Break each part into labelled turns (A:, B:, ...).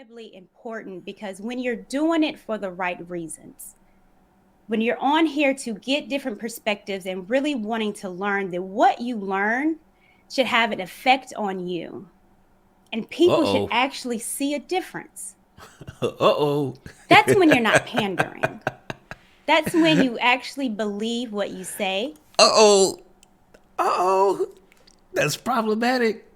A: incredibly important because when you're doing it for the right reasons, when you're on here to get different perspectives and really wanting to learn, that what you learn should have an effect on you and people should
B: Uh-oh.
A: actually see a difference.
B: Uh-oh.
A: That's when you're not pandering. That's when you actually believe what you say.
B: Uh-oh. Uh-oh. That's problematic.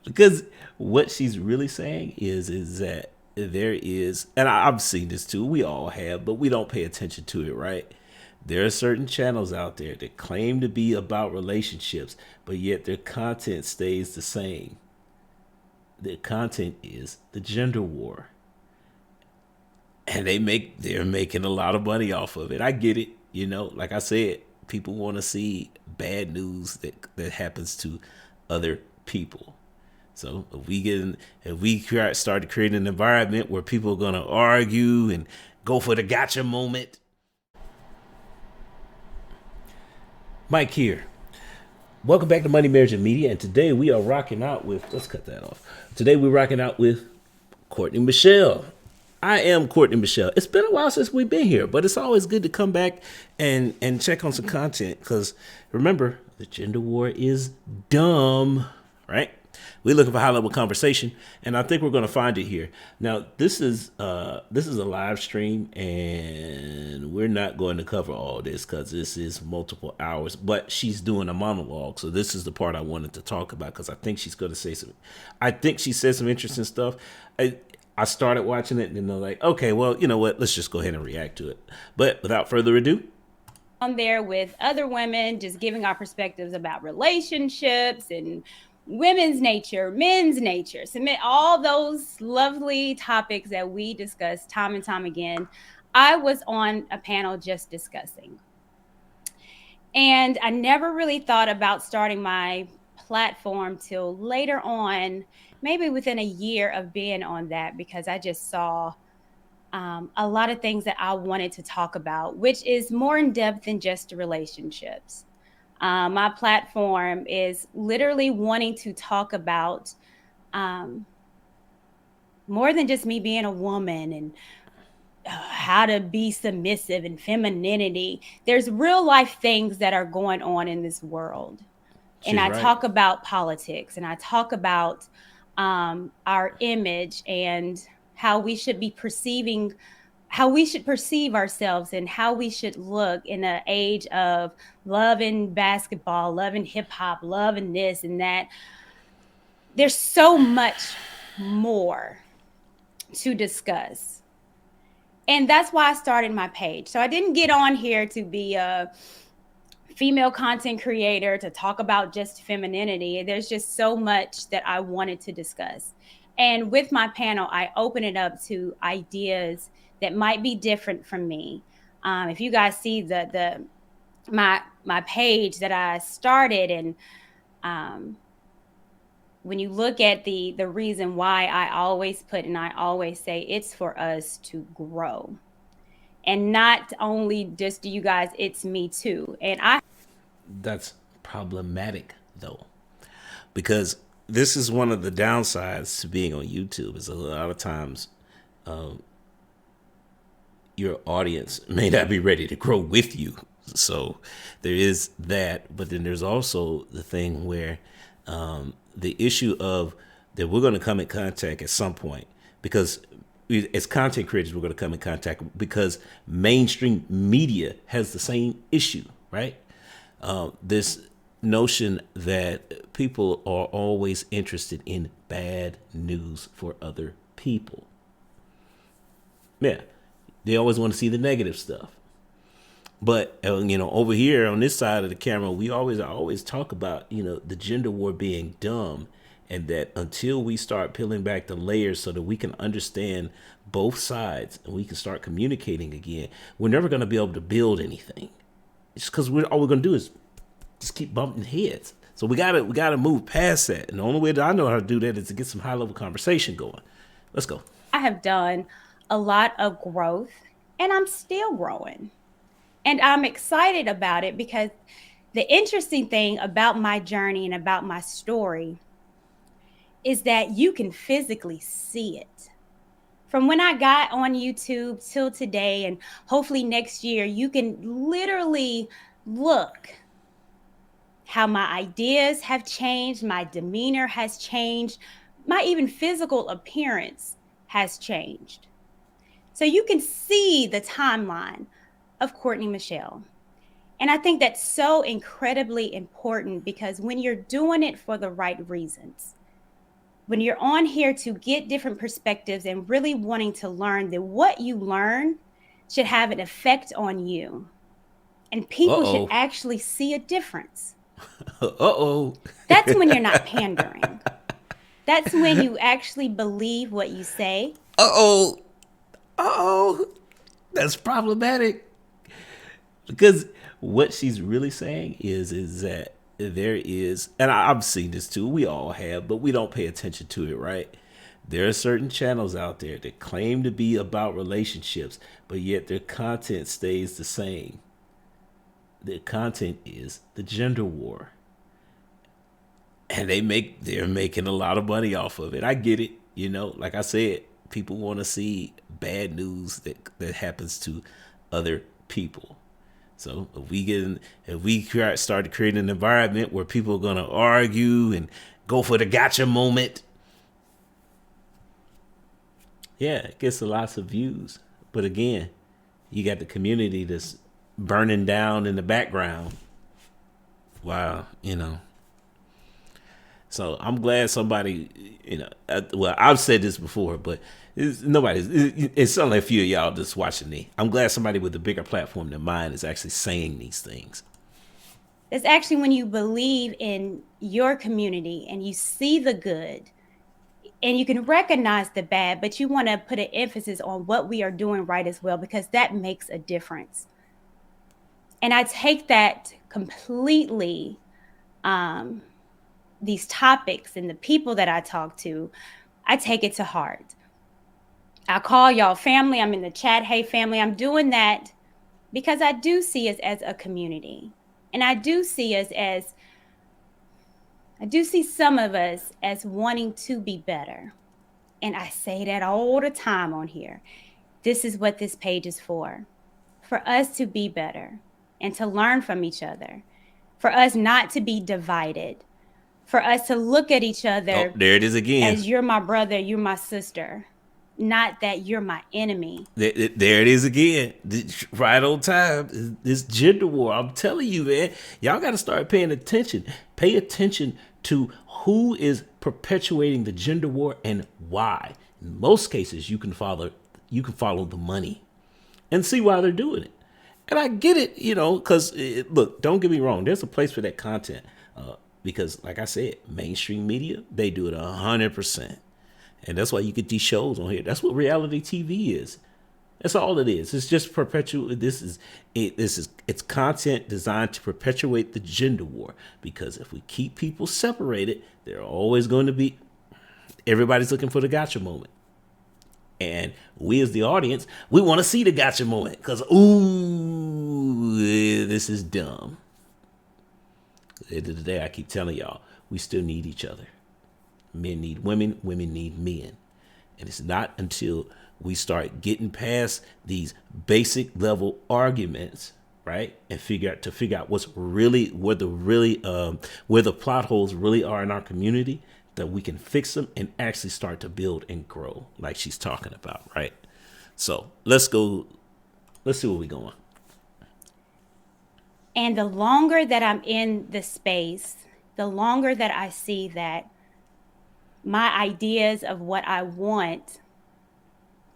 B: Because what she's really saying is that there is, and I've seen this too, we all have, but we don't pay attention to it, right? There are certain channels out there that claim to be about relationships, but yet their content stays the same. Their content is the gender war. And they're making a lot of money off of it. I get it. Like I said, people want to see bad news that happens to other people. So if we start to create an environment where people are gonna argue and go for the gotcha moment. Mike here. Welcome back to Money, Marriage, and Media. And today we are rocking out with, let's cut that off. Today we're rocking out with Courtney Michelle. I am Courtney Michelle. It's been a while since we've been here, but it's always good to come back and check on some content because remember, the gender war is dumb, right? We're looking for high level conversation, and I think we're going to find it here. Now, this is a live stream, and we're not going to cover all this because this is multiple hours. But she's doing a monologue, so this is the part I wanted to talk about because I think she's going to say some. I think she said some interesting stuff. I started watching it, and then they're like, okay, well, you know what? Let's just go ahead and react to it. But without further ado,
A: On there with other women, just giving our perspectives about relationships and women's nature, men's nature, submit all those lovely topics that we discuss time and time again. I was on a panel just discussing. And I never really thought about starting my platform till later on, maybe within a year of being on that, because I just saw a lot of things that I wanted to talk about, which is more in depth than just relationships. My platform is literally wanting to talk about um, more than just me being a woman and how to be submissive and femininity. There's real life things that are going on in this world. And
B: she's
A: I
B: right.
A: talk about politics and I talk about our image and how we should be perceiving, how we should perceive ourselves and how we should look in an age of love and basketball, love and hip hop, love and this and that. There's so much more to discuss. And that's why I started my page. So I didn't get on here to be a female content creator to talk about just femininity. There's just so much that I wanted to discuss. And with my panel, I open it up to ideas that might be different from me. If you guys see the my page that I started, and um, when you look at the reason why, I always put and I always say it's for us to grow, and not only just you guys, it's me too. And I
B: That's problematic though, because this is one of the downsides to being on YouTube. Is a lot of times your audience may not be ready to grow with you. So there is that, but then there's also the thing where the issue of that we're going to come in contact at some point because as content creators we're going to come in contact because mainstream media has the same issue, right? This notion that people are always interested in bad news for other people. Yeah, they always want to see the negative stuff. But over here on this side of the camera, I always talk about the gender war being dumb, and that until we start peeling back the layers so that we can understand both sides and we can start communicating again, we're never going to be able to build anything. It's because all we're going to do is just keep bumping heads. So we gotta move past that, and the only way that I know how to do that is to get some high level conversation going. Let's go.
A: have done a lot of growth and I'm still growing. And I'm excited about it because the interesting thing about my journey and about my story is that you can physically see it. From when I got on YouTube till today, and hopefully next year, you can literally look how my ideas have changed, my demeanor has changed, my even physical appearance has changed. So you can see the timeline of Courtney Michelle. And I think that's so incredibly important because when you're doing it for the right reasons, when you're on here to get different perspectives and really wanting to learn, that what you learn should have an effect on you. And
B: Uh
A: people should
B: oh.
A: actually see a difference.
B: Uh oh.
A: That's when you're not pandering. That's when you actually believe what you say.
B: Uh oh. Uh oh. That's problematic. Because what she's really saying is that there is, and I've seen this too, we all have, but we don't pay attention to it, right? There are certain channels out there that claim to be about relationships, but yet their content stays the same. Their content is the gender war. And they're making a lot of money off of it. I get it. Like I said, people want to see bad news that happens to other people. So if we start to create an environment where people are gonna argue and go for the gotcha moment, yeah, it gets lots of views. But again, you got the community that's burning down in the background. Wow, So I'm glad somebody, well, I've said this before, but it's only a few of y'all just watching me. I'm glad somebody with a bigger platform than mine is actually saying these things.
A: It's actually when you believe in your community and you see the good and you can recognize the bad, but you want to put an emphasis on what we are doing right as well, because that makes a difference. And I take that completely, these topics and the people that I talk to, I take it to heart. I call y'all family. I'm in the chat. Hey, family. I'm doing that because I do see us as a community. And I do see some of us as wanting to be better. And I say that all the time on here. This is what this page is for us to be better and to learn from each other, for us not to be divided, for us to look at each
B: Oh,
A: other
B: there it is again.
A: as you're my brother, you're my sister, not that you're my enemy.
B: There it is again. Right on time. This gender war. I'm telling you, man. Y'all got to start paying attention. Pay attention to who is perpetuating the gender war and why. In most cases, you can follow the money and see why they're doing it. And I get it, because look, don't get me wrong. There's a place for that content, because, like I said, mainstream media, they do it 100%. And that's why you get these shows on here. That's what reality TV is. That's all it is. It's just perpetual. It's content designed to perpetuate the gender war. Because if we keep people separated, they're always going to be. Everybody's looking for the gotcha moment, and we as the audience, we want to see the gotcha moment because this is dumb. At the end of the day, I keep telling y'all, we still need each other. Men need women, women need men. And it's not until we start getting past these basic level arguments, right? And figure out what's really, where the plot holes really are in our community, that we can fix them and actually start to build and grow like she's talking about, right? So let's see where we're going.
A: And the longer that I'm in the space, the longer that I see that my ideas of what I want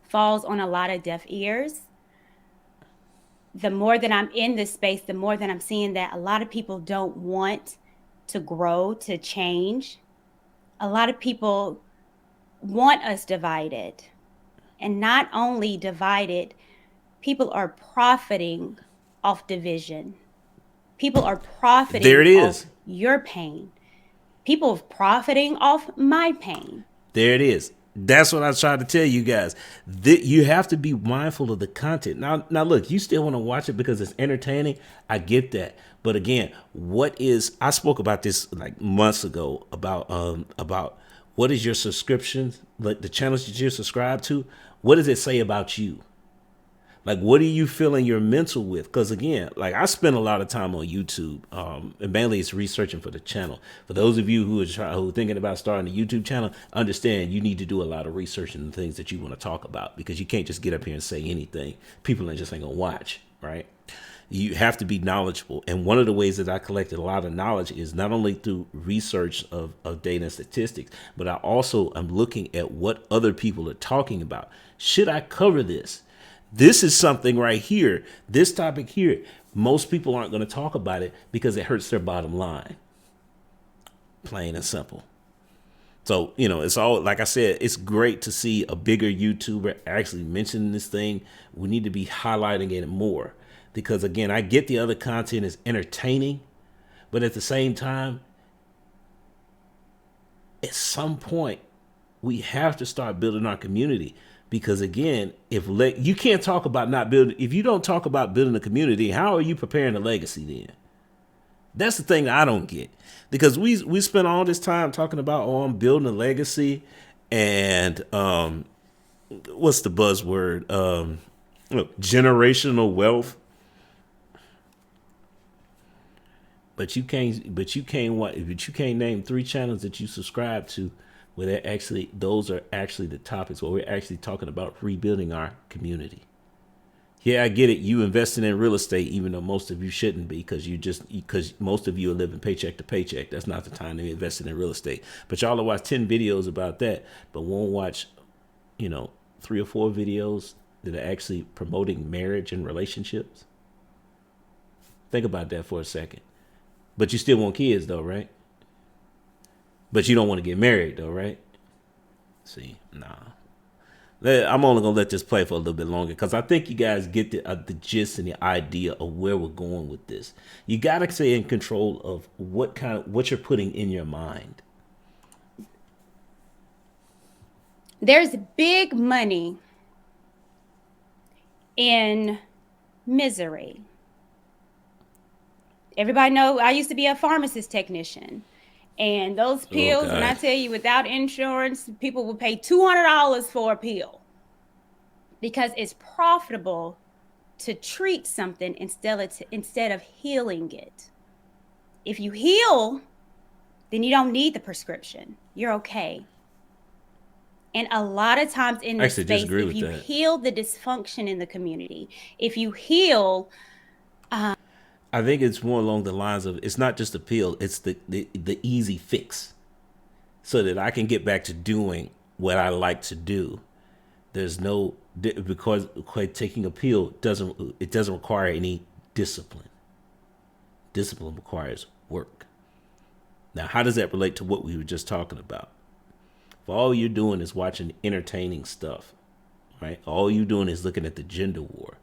A: falls on a lot of deaf ears. The more that I'm in this space, the more that I'm seeing that a lot of people don't want to grow, to change. A lot of people want us divided. And not only divided, people are profiting off division. People are profiting off your pain. People are profiting off my pain.
B: There it is. That's what I was trying to tell you guys. You have to be mindful of the content. Now, look, you still want to watch it because it's entertaining. I get that. But again, I spoke about this like months ago about What is your subscription, like the channels that you subscribe to? What does it say about you? Like, what are you filling your mental with? Because again, like I spend a lot of time on YouTube, and mainly it's researching for the channel. For those of you who are thinking about starting a YouTube channel, understand you need to do a lot of research in the things that you want to talk about, because you can't just get up here and say anything. People are just ain't gonna watch, right? You have to be knowledgeable. And one of the ways that I collected a lot of knowledge is not only through research of data and statistics, but I also am looking at what other people are talking about. Should I cover this? This is something right here, this topic here. Most people aren't going to talk about it because it hurts their bottom line. Plain and simple. So, it's all, like I said, it's great to see a bigger YouTuber actually mentioning this thing. We need to be highlighting it more because, again, I get the other content is entertaining, but at the same time, at some point, we have to start building our community. Because again, you can't talk about not building, if you don't talk about building a community, how are you preparing a legacy then? That's the thing that I don't get. Because we spend all this time talking about, I'm building a legacy, and what's the buzzword? Generational wealth. But you can't name 3 channels that you subscribe to where those are actually the topics where we're actually talking about rebuilding our community. Yeah, I get it. You investing in real estate, even though most of you shouldn't be, because most of you are living paycheck to paycheck. That's not the time to be investing in real estate. But y'all will watch 10 videos about that, but won't watch, 3 or 4 videos that are actually promoting marriage and relationships. Think about that for a second. But you still want kids though, right? But you don't want to get married though, right? See, nah. I'm only gonna let this play for a little bit longer because I think you guys get the gist and the idea of where we're going with this. You gotta stay in control of what you're putting in your mind.
A: There's big money in misery. Everybody know I used to be a pharmacist technician. And those
B: Oh
A: pills, when I
B: God.
A: tell you without insurance, people will pay $200 for a pill because it's profitable to treat something instead of healing it. If you heal, then you don't need the prescription. You're okay. And a lot of times in
B: I
A: this
B: actually
A: space,
B: disagree
A: if
B: with
A: you
B: that.
A: heal the dysfunction in the community, if you heal,
B: I think it's more along the lines of it's not just a pill, it's the easy fix so that I can get back to doing what I like to do. There's no because taking a pill doesn't require any discipline. Discipline requires work. Now, how does that relate to what we were just talking about? If all you're doing is watching entertaining stuff, right? All you're doing is looking at the gender war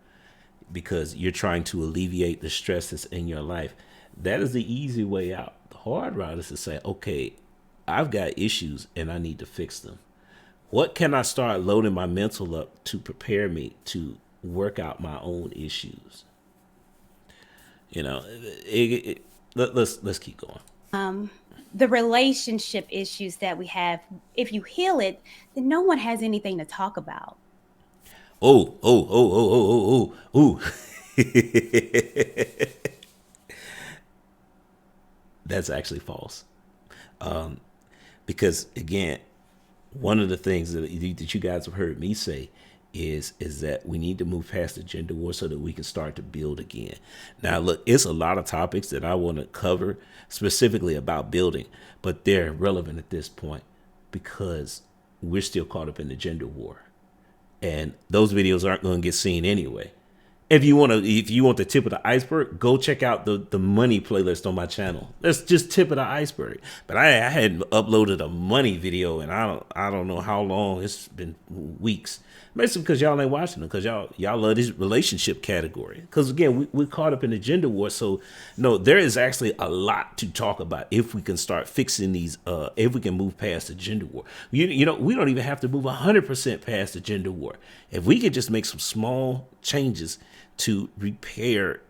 B: because you're trying to alleviate the stresses in your life. That is the easy way out. The hard route is to say, okay, I've got issues and I need to fix them. What can I start loading my mental up to prepare me to work out my own issues? Let's keep going.
A: the relationship issues that we have, if you heal it, then no one has anything to talk about.
B: Oh. That's actually false. Because again, one of the things that you guys have heard me say is that we need to move past the gender war so that we can start to build again. Now, look, it's a lot of topics that I want to cover specifically about building, but they're relevant at this point because we're still caught up in the gender war, and those videos aren't going to get seen anyway. If you want the tip of the iceberg, go check out the money playlist on my channel. That's just tip of the iceberg. But I hadn't uploaded a money video, and I don't know how long. It's been weeks. Basically because y'all ain't watching them, because y'all love this relationship category. Because again, we're caught up in the gender war. So no, there is actually a lot to talk about if we can start fixing these. If we can move past the gender war, we don't even have to move 100% past the gender war. If we could just make some small changes to repair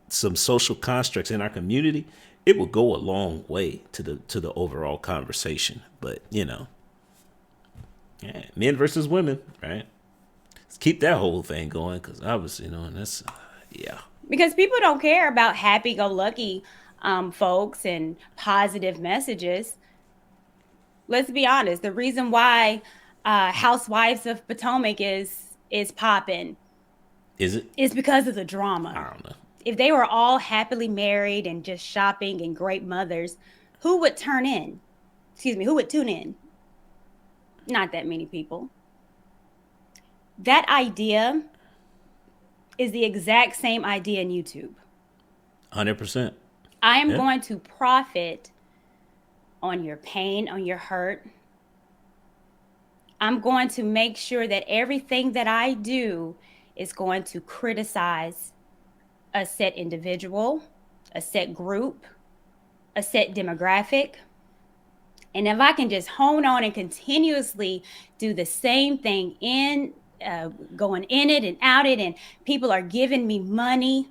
B: some social constructs in our community, it will go a long way to the overall conversation. But Yeah, men versus women, right? Let's keep that whole thing going because I was, and that's, yeah.
A: Because people don't care about happy-go-lucky folks and positive messages. Let's be honest. The reason why Housewives of Potomac is popping
B: Is it?
A: is because of the
B: I
A: drama.
B: don't know.
A: If they were all happily married and just shopping and great mothers, who would turn in? Excuse me, who would tune in? Not that many people. That idea is the exact same idea in YouTube.
B: 100%.
A: I am
B: Yeah.
A: going to profit on your pain, on your hurt. I'm going to make sure that everything that I do is going to criticize a set individual, a set group, a set demographic. And if I can just hone on and continuously do the same thing going in it and out it, and people are giving me money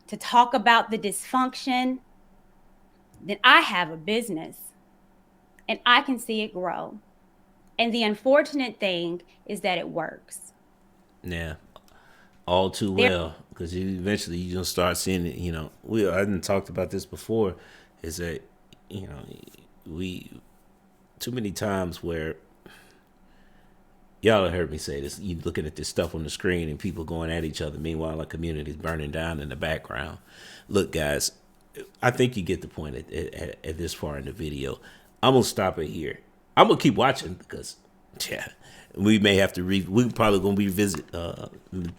A: to talk about the dysfunction, then I have a business and I can see it grow. And the unfortunate thing is that it works.
B: Yeah. All too
A: There,
B: well because eventually you're gonna start seeing it. I hadn't talked about this before. Is that you know we too many times where y'all have heard me say this. You looking at this stuff on the screen and people going at each other. Meanwhile, our community is burning down in the background. Look, guys, I think you get the point at this part in the video. I'm gonna stop it here. I'm gonna keep watching because, yeah, we may have to we probably gonna revisit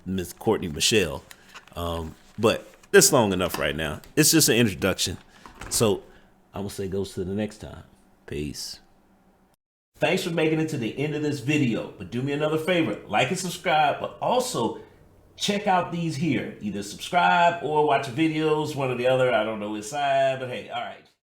B: Miss Courtney Michelle, but that's long enough right now. It's just an introduction. So I'm gonna say goes to the next time. Peace. Thanks for making it to the end of this video. But do me another favor, like and subscribe, but also check out these here. Either subscribe or watch videos, one or the other. I don't know which side, but hey, all right.